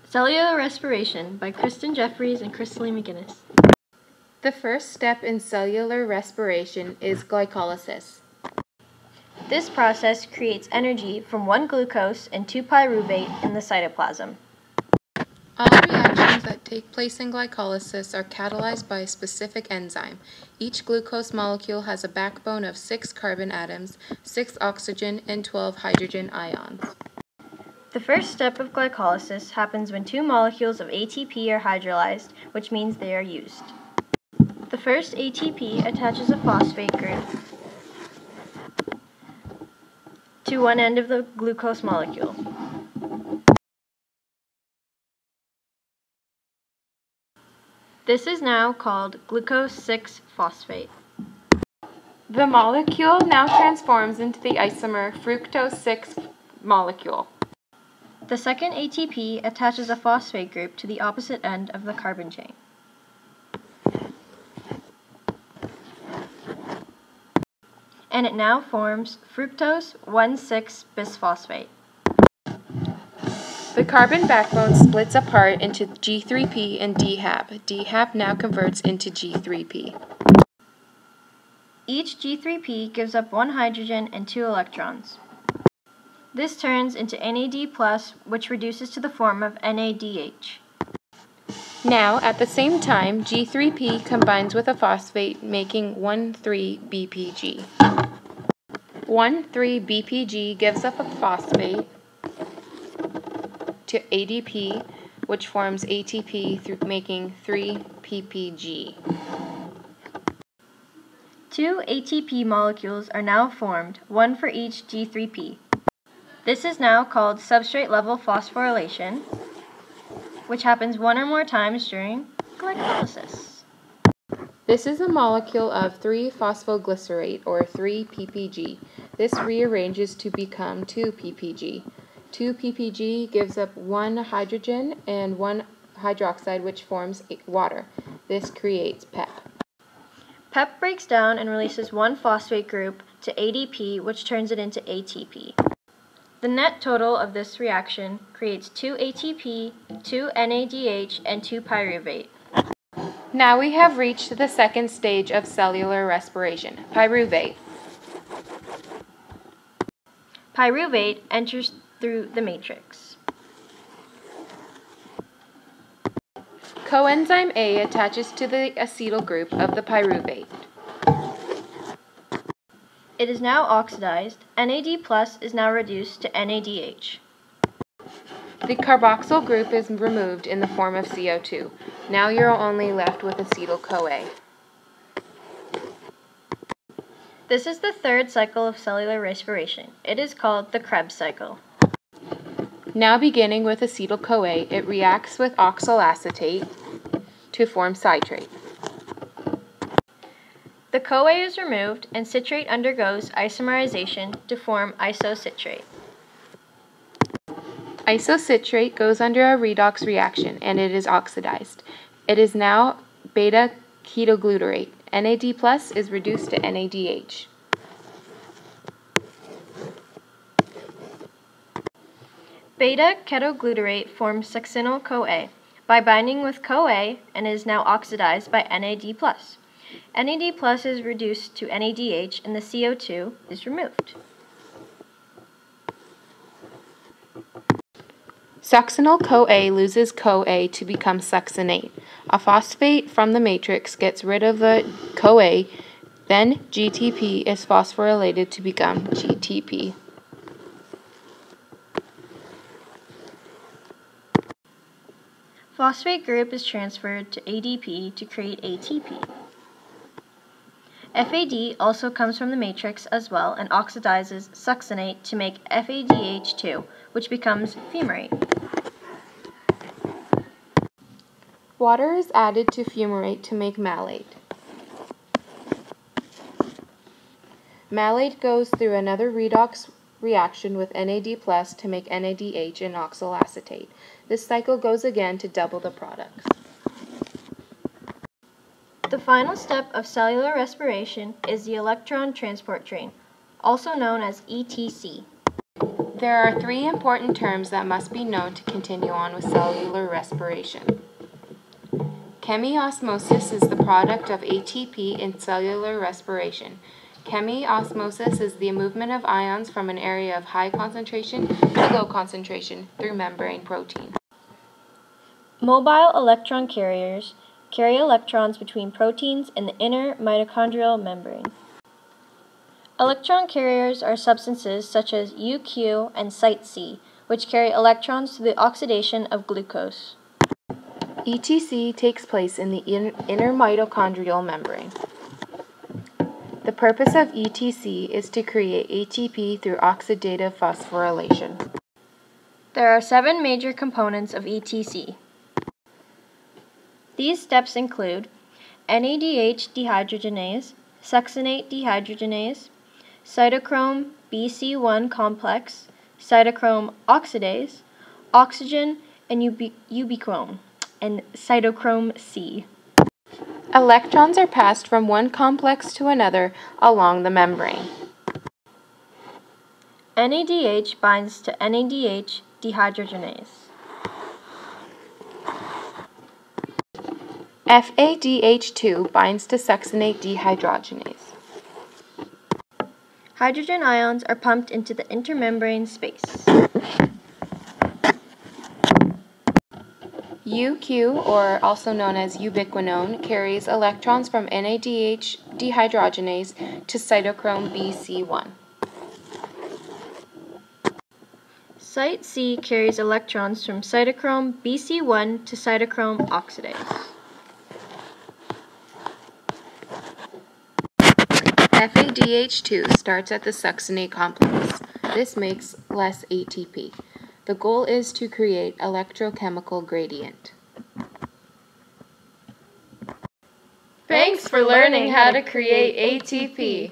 Cellular Respiration by Kristen Jeffries and Krissalee. The first step in cellular respiration is glycolysis. This process creates energy from 1 glucose and 2 pyruvate in the cytoplasm. All reactions that take place in glycolysis are catalyzed by a specific enzyme. Each glucose molecule has a backbone of 6 carbon atoms, 6 oxygen, and 12 hydrogen ions. The first step of glycolysis happens when 2 molecules of ATP are hydrolyzed, which means they are used. The first ATP attaches a phosphate group to one end of the glucose molecule. This is now called glucose 6-phosphate. The molecule now transforms into the isomer fructose 6 molecule. The second ATP attaches a phosphate group to the opposite end of the carbon chain. And it now forms fructose 1,6-bisphosphate. The carbon backbone splits apart into G3P and DHAP. DHAP now converts into G3P. Each G3P gives up 1 hydrogen and 2 electrons. This turns into NAD+, which reduces to the form of NADH. Now, at the same time, G3P combines with a phosphate, making 1,3-BPG. 1,3-BPG gives up a phosphate to ADP, which forms ATP, through making 3-PPG. 2 ATP molecules are now formed, one for each G3P. This is now called substrate level phosphorylation, which happens 1 or more times during glycolysis. This is a molecule of 3-phosphoglycerate, or 3-PPG. This rearranges to become 2-PPG. 2-PPG gives up 1 hydrogen and 1 hydroxide, which forms water. This creates PEP. PEP breaks down and releases 1 phosphate group to ADP, which turns it into ATP. The net total of this reaction creates 2 ATP, 2 NADH, and 2 pyruvate. Now we have reached the second stage of cellular respiration, pyruvate. Pyruvate enters through the matrix. Coenzyme A attaches to the acetyl group of the pyruvate. It is now oxidized. NAD+ is now reduced to NADH. The carboxyl group is removed in the form of CO2. Now you're only left with acetyl-CoA. This is the third cycle of cellular respiration. It is called the Kreb Cycle. Now beginning with acetyl-CoA, it reacts with oxaloacetate to form citrate. The CoA is removed and citrate undergoes isomerization to form isocitrate. Isocitrate goes under a redox reaction and it is oxidized. It is now beta-ketoglutarate. NAD+ is reduced to NADH. Beta-ketoglutarate forms succinyl-CoA by binding with CoA and is now oxidized by NAD+. NAD+ is reduced to NADH and the CO2 is removed. Succinyl-CoA loses CoA to become succinate. A phosphate from the matrix gets rid of the CoA, then GTP is phosphorylated to become GTP. Phosphate group is transferred to ADP to create ATP. FAD also comes from the matrix as well and oxidizes succinate to make FADH2, which becomes fumarate. Water is added to fumarate to make malate. Malate goes through another redox reaction with NAD+ to make NADH and oxaloacetate. This cycle goes again to double the products. The final step of cellular respiration is the electron transport train, also known as ETC. There are three important terms that must be known to continue on with cellular respiration. Chemiosmosis is the product of ATP in cellular respiration. Chemiosmosis is the movement of ions from an area of high concentration to low concentration through membrane protein. Mobile electron carriers carry electrons between proteins in the inner mitochondrial membrane. Electron carriers are substances such as UQ and Site C, which carry electrons to the oxidation of glucose. ETC takes place in the inner mitochondrial membrane. The purpose of ETC is to create ATP through oxidative phosphorylation. There are 7 major components of ETC. These steps include NADH dehydrogenase, succinate dehydrogenase, cytochrome BC1 complex, cytochrome oxidase, oxygen, and ubichrome, and cytochrome C. Electrons are passed from one complex to another along the membrane. NADH binds to NADH dehydrogenase. FADH2 binds to succinate dehydrogenase. Hydrogen ions are pumped into the intermembrane space. UQ, or also known as ubiquinone, carries electrons from NADH dehydrogenase to cytochrome BC1. Site C carries electrons from cytochrome BC1 to cytochrome oxidase. FADH2 starts at the succinate complex. This makes less ATP. The goal is to create electrochemical gradient. Thanks for learning how to create ATP.